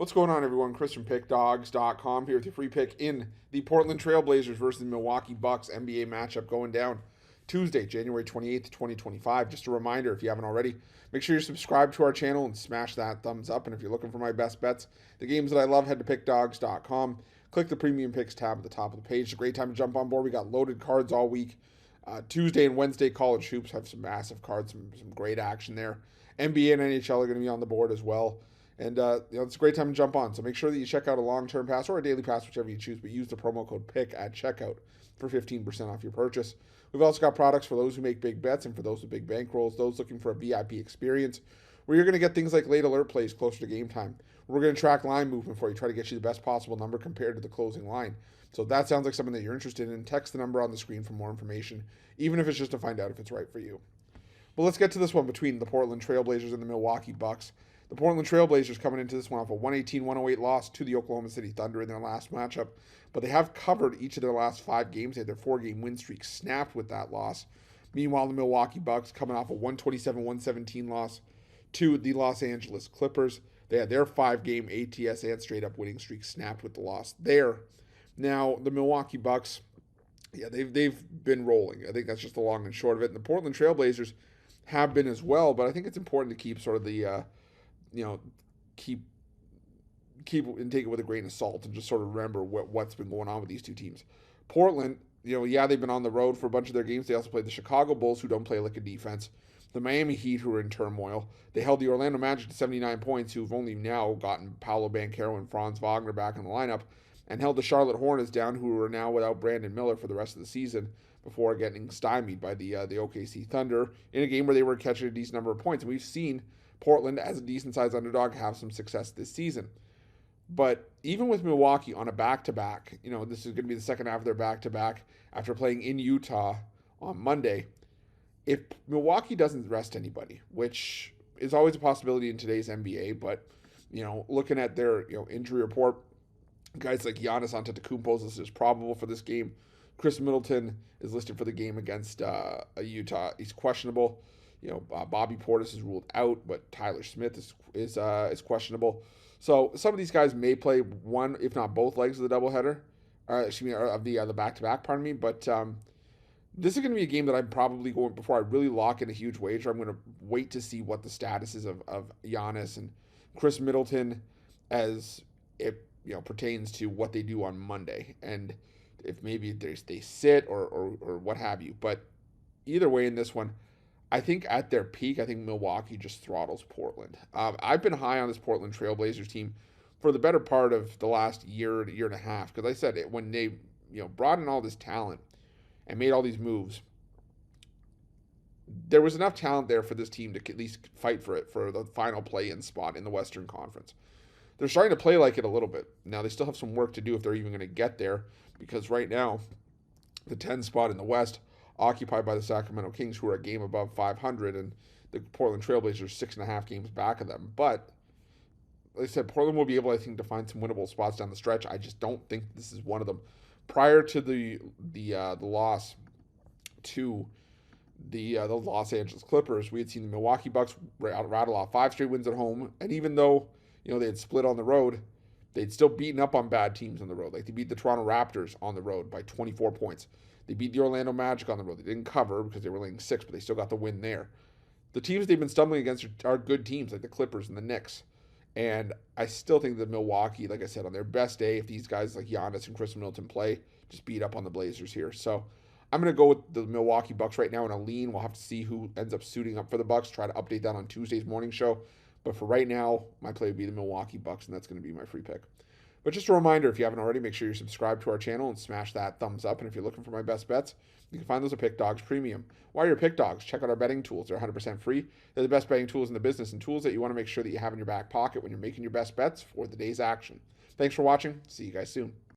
What's going on, everyone? Chris from Pickdawgz.com here with your free pick in the Portland Trail Blazers versus the Milwaukee Bucks NBA matchup going down Tuesday, January 28th, 2025. Just a reminder, if you haven't already, make sure you're subscribed to our channel and smash that thumbs up. And if you're looking for my best bets, the games that I love, head to Pickdawgz.com. Click the Premium Picks tab at the top of the page. It's a great time to jump on board. We got loaded cards all week. Tuesday and Wednesday college hoops have some massive cards, some great action there. NBA and NHL are going to be on the board as well. And it's a great time to jump on. So make sure that you check out a long-term pass or a daily pass, whichever you choose, but use the promo code PICK at checkout for 15% off your purchase. We've also got products for those who make big bets and for those with big bankrolls, those looking for a VIP experience, where you're going to get things like late alert plays closer to game time. We're going to track line movement for you, try to get you the best possible number compared to the closing line. So if that sounds like something that you're interested in, text the number on the screen for more information, even if it's just to find out if it's right for you. But let's get to this one between the Portland Trail Blazers and the Milwaukee Bucks. The Portland Trail Blazers coming into this one off a 118-108 loss to the Oklahoma City Thunder in their last matchup, but they have covered each of their last 5 games. They had their 4-game win streak snapped with that loss. Meanwhile, the Milwaukee Bucks coming off a 127-117 loss to the Los Angeles Clippers. They had their 5-game ATS and straight-up winning streak snapped with the loss there. Now, the Milwaukee Bucks, they've been rolling. I think that's just the long and short of it. And the Portland Trail Blazers have been as well, but I think it's important to keep sort of the keep and take it with a grain of salt and just sort of remember what's been going on with these two teams. Portland, they've been on the road for a bunch of their games. They also played the Chicago Bulls, who don't play like a defense. The Miami Heat, who are in turmoil. They held the Orlando Magic to 79 points, who've only now gotten Paolo Banchero and Franz Wagner back in the lineup, and held the Charlotte Hornets down, who are now without Brandon Miller for the rest of the season, before getting stymied by the OKC Thunder in a game where they were catching a decent number of points. And we've seen Portland, as a decent-sized underdog, have some success this season. But even with Milwaukee on a back-to-back, this is going to be the second half of their back-to-back after playing in Utah on Monday. If Milwaukee doesn't rest anybody, which is always a possibility in today's NBA, but, looking at their, injury report, guys like Giannis Antetokounmpo is listed as probable for this game. Chris Middleton is listed for the game against Utah. He's questionable. Bobby Portis is ruled out, but Tyler Smith is questionable. So some of these guys may play one, if not both legs of the doubleheader, of the back-to-back. Pardon me. But this is going to be a game that I'm probably going, before I really lock in a huge wager, I'm going to wait to see what the status is of Giannis and Chris Middleton as it pertains to what they do on Monday, and if maybe they sit or what have you. But either way, in this one, I think at their peak, I think Milwaukee just throttles Portland. I've been high on this Portland Trail Blazers team for the better part of the last year and a half, because I said it, when they brought in all this talent and made all these moves, there was enough talent there for this team to at least fight for it for the final play-in spot in the Western Conference. They're starting to play like it a little bit. Now, they still have some work to do if they're even going to get there, because right now, the 10 spot in the West, occupied by the Sacramento Kings, who are a game above 500, and the Portland Trail Blazers 6.5 games back of them. But, like I said, Portland will be able, I think, to find some winnable spots down the stretch. I just don't think this is one of them. Prior to the loss to the Los Angeles Clippers, we had seen the Milwaukee Bucks rattle off 5 straight wins at home, and even though they had split on the road, they'd still beaten up on bad teams on the road. Like, they beat the Toronto Raptors on the road by 24 points. They beat the Orlando Magic on the road. They didn't cover because they were laying 6, but they still got the win there. The teams they've been stumbling against are good teams, like the Clippers and the Knicks. And I still think that Milwaukee, like I said, on their best day, if these guys like Giannis and Chris Middleton play, just beat up on the Blazers here. So I'm going to go with the Milwaukee Bucks right now in a lean. We'll have to see who ends up suiting up for the Bucks. Try to update that on Tuesday's morning show. But for right now, my play would be the Milwaukee Bucks, and that's going to be my free pick. But just a reminder, if you haven't already, make sure you're subscribed to our channel and smash that thumbs up. And if you're looking for my best bets, you can find those at Pick Dawgz Premium. While you're at Pick Dawgz, check out our betting tools. They're 100% free. They're the best betting tools in the business, and tools that you want to make sure that you have in your back pocket when you're making your best bets for the day's action. Thanks for watching. See you guys soon.